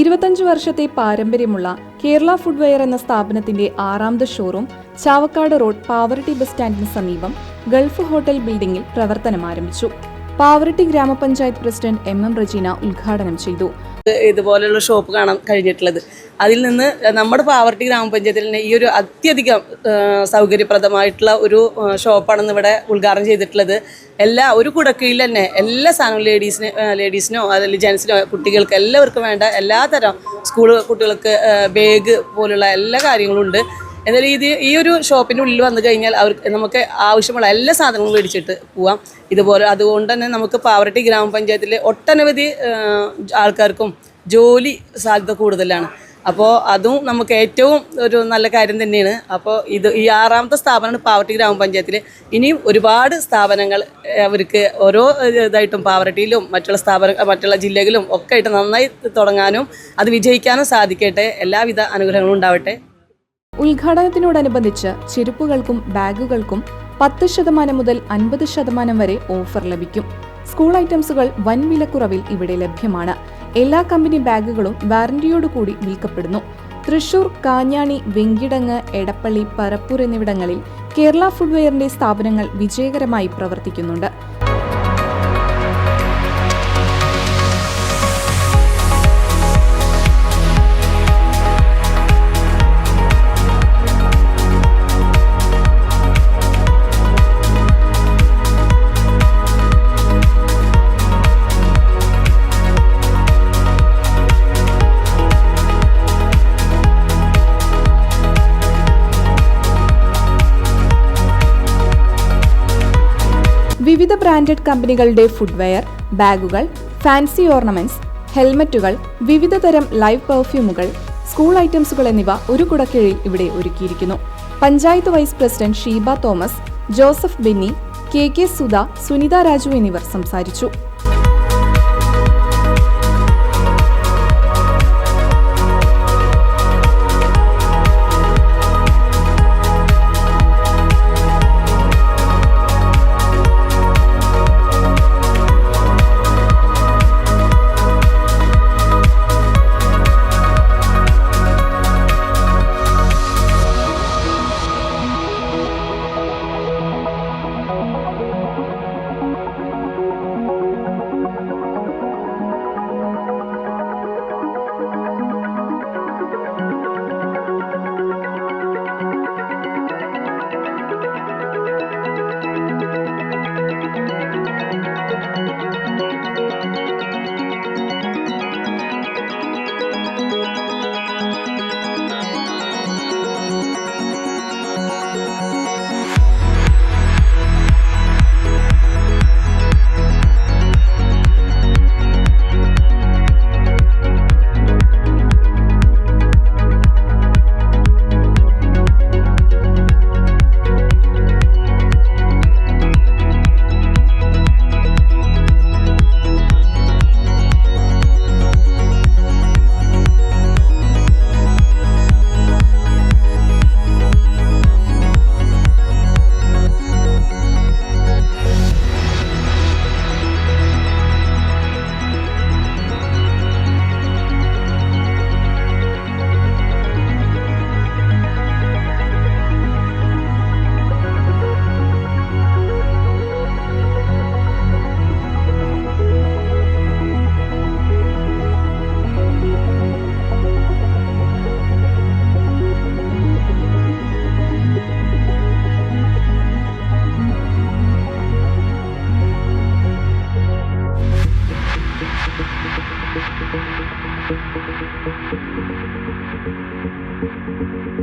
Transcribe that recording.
25 വർഷത്തെ പാരമ്പര്യമുള്ള കേരള ഫുഡ്വെയർ എന്ന സ്ഥാപനത്തിന്റെ 6ാമത് showroom Chavakkad road Pavaratty bus സ്റ്റാൻഡിന് സമീപം ഗൾഫ് ഹോട്ടൽ ബിൽഡിംഗിൽ പ്രവർത്തനം ആരംഭിച്ചു. പാവറട്ടി ഗ്രാമപഞ്ചായത്ത് പ്രസിഡന്റ് എം റജീന ഉദ്ഘാടനം ചെയ്തു. ഇതുപോലെയുള്ള ഷോപ്പ് കാണാൻ കഴിഞ്ഞിട്ടുള്ളത്, അതിൽ നിന്ന് നമ്മുടെ പാവറട്ടി ഗ്രാമപഞ്ചായത്തിൽ തന്നെ ഈ ഒരു അത്യധികം സൗകര്യപ്രദമായിട്ടുള്ള ഒരു ഷോപ്പാണെന്ന് ഇവിടെ ഉദ്ഘാടനം ചെയ്തിട്ടുള്ളത്. ഒരു കുടക്കീഴിൽ തന്നെ എല്ലാ സാധനവും ലേഡീസിനോ അല്ലെങ്കിൽ ജെൻസിനോ കുട്ടികൾക്ക് എല്ലാവർക്കും വേണ്ട എല്ലാതരം സ്കൂൾ കുട്ടികൾക്ക് ബാഗ് പോലുള്ള എല്ലാ കാര്യങ്ങളും ഉണ്ട്. എന്നാൽ ഈ ഒരു ഷോപ്പിൻ്റെ ഉള്ളിൽ വന്നു കഴിഞ്ഞാൽ നമുക്ക് ആവശ്യമുള്ള എല്ലാ സാധനങ്ങളും മേടിച്ചിട്ട് പോവാം. അതുകൊണ്ട് തന്നെ നമുക്ക് പാവറട്ടി ഗ്രാമപഞ്ചായത്തിലെ ഒട്ടനവധി ആൾക്കാർക്കും ജോലി സാധ്യത കൂടുതലാണ്. അപ്പോൾ അതും നമുക്ക് ഏറ്റവും ഒരു നല്ല കാര്യം തന്നെയാണ്. അപ്പോൾ ഈ 6ാമത്തെ സ്ഥാപനമാണ് പാവറട്ടി ഗ്രാമപഞ്ചായത്തിൽ. ഇനിയും ഒരുപാട് സ്ഥാപനങ്ങൾ അവർക്ക് ഓരോ ഇതായിട്ടും പാവറട്ടിയിലും മറ്റുള്ള ജില്ലകളിലും ഒക്കെ ആയിട്ട് നന്നായി തുടങ്ങാനും അത് വിജയിക്കാനും സാധിക്കട്ടെ. എല്ലാവിധ അനുഗ്രഹങ്ങളും ഉണ്ടാവട്ടെ. ഉദ്ഘാടനത്തിനോടനുബന്ധിച്ച് ചെരുപ്പുകൾക്കും ബാഗുകൾക്കും 10% മുതൽ 50% വരെ ഓഫർ ലഭിക്കും. സ്കൂൾ ഐറ്റംസുകൾ വൻ വിലക്കുറവിൽ ഇവിടെ ലഭ്യമാണ്. എല്ലാ കമ്പനി ബാഗുകളും വാറന്റിയോടുകൂടി വിൽക്കപ്പെടുന്നു. തൃശൂർ, കാഞ്ഞാണി, വെങ്കിടങ്ങ്, എടപ്പള്ളി, പറപ്പൂർ എന്നിവിടങ്ങളിൽ കേരള ഫുഡ്വെയറിന്റെ സ്ഥാപനങ്ങൾ വിജയകരമായി പ്രവർത്തിക്കുന്നുണ്ട്. വിവിധ ബ്രാൻഡഡ് കമ്പനികളുടെ ഫുഡ്വെയർ, ബാഗുകൾ, ഫാൻസി ഓർണമെന്റ്സ്, ഹെൽമറ്റുകൾ, വിവിധ തരം ലൈവ് പെർഫ്യൂമുകൾ, സ്കൂൾ ഐറ്റംസുകൾ എന്നിവ ഒരു കുടക്കീഴിൽ ഇവിടെ ഒരുക്കിയിരിക്കുന്നു. Panchayat vice president Sheeba Thomas, Joseph Benny, K Sudha, Sunitha Raju എന്നിവർ സംസാരിച്ചു. Thank you.